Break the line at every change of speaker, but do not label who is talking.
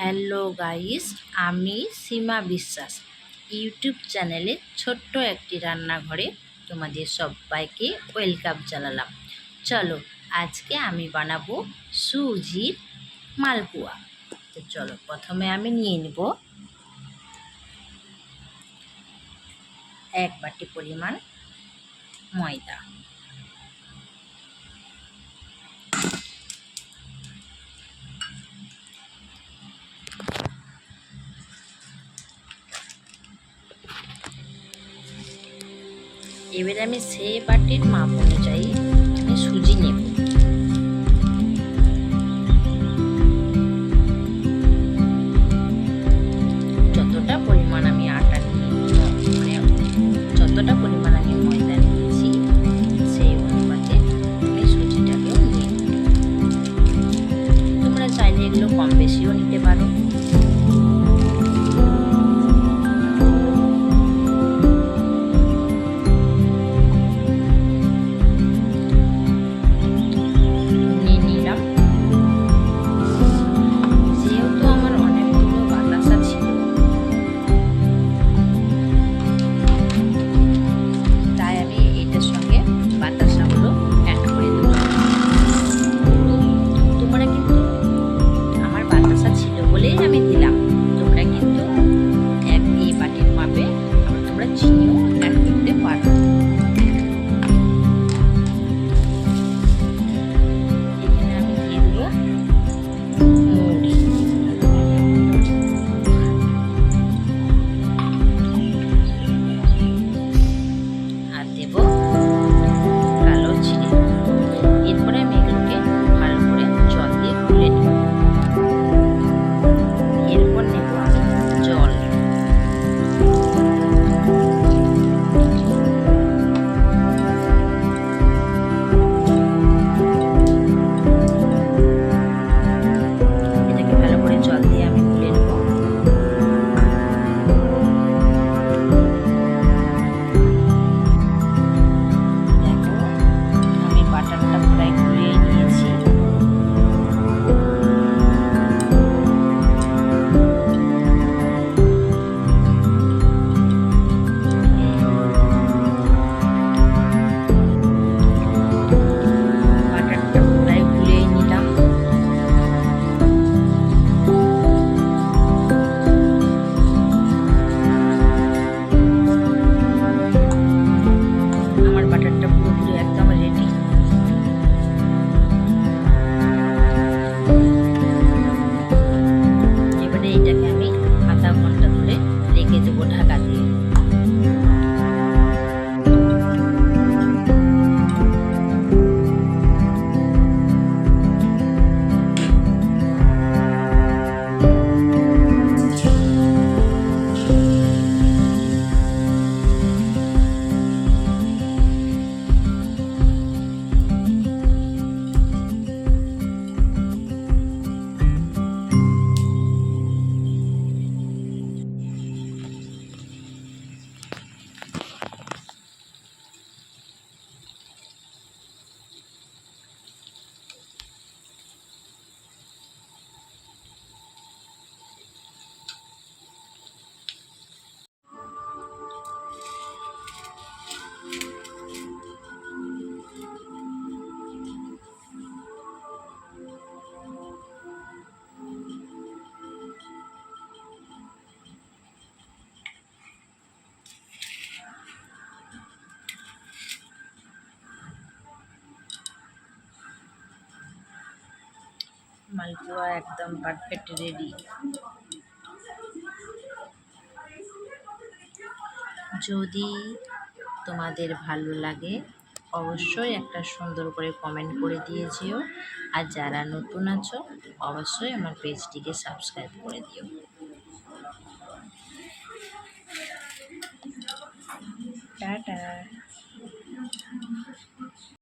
Hello guys, আমি সীমা বিশ্বাস YouTube চ্যানেলে ছোট্ট একটি রান্নাঘরে তোমাদের সবাইকে ওয়েলকাম জানালাম। চলো, আজকে আমি বানাবো সুজির মালপোয়া। তো চলো, প্রথমে আমি নিয়ে নেব 1 বাটি পরিমাণ ময়দা। এবারে আমি সেই বাটির মাপ অনুযায়ী আমি সুজি নেব। যতটা পরিমাণ আমি আটা মানে যতটা পরিমাণ আমি ময়দা নিয়েছি সেই অনুপাতে আমি সুজিটাকেও নিয়ে নেব। তোমরা চাইলে এগুলো কম বেশিও নিতে পারো। আমি দিলাম, তোমরা কিন্তু এই বাটির মাপে তোমরা চিনিও অ্যাড করতে পারো। এখানে আমি দিয়ে দেবো মুড়ি, আর দেব কালো জিরে। এরপরে আমি এগুলোকে ভালো করে জল দিয়ে গুলে নেব। এরপর নেব আমি জল। এটাকে ভালো করে জল দিয়ে আমি গুলে নেব। দেখো, আমি বাটারটা প্রায় গুলিয়ে নিয়েছি। বাটারটা পুরোপুরি একদম রেডি। এবারে এইটাকে আমি আধা ঘন্টা ধরে রেখে দেবো ঢাকা দিয়ে। মালপোয়া একদম পারফেক্ট রেডি। যদি তোমাদের ভালো লাগে অবশ্যই একটা সুন্দর করে কমেন্ট করে দিয়ে যেও। আর যারা নতুন আছো অবশ্যই আমার পেজটিকে সাবস্ক্রাইব করে দিও। টাটা।